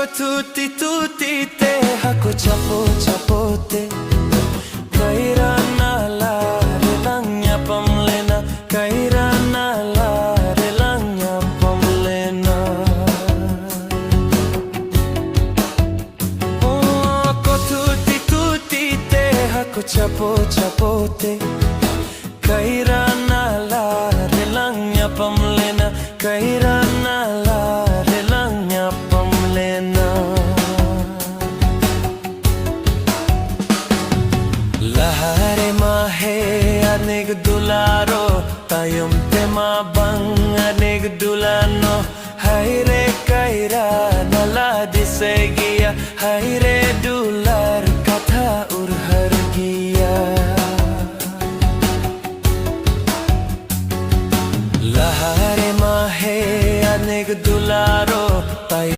tuti tuti te hako chapo chapo te kairana la relanya pamlena kairana la relanya pamlena oh ko tuti tuti te hako chapo chapo te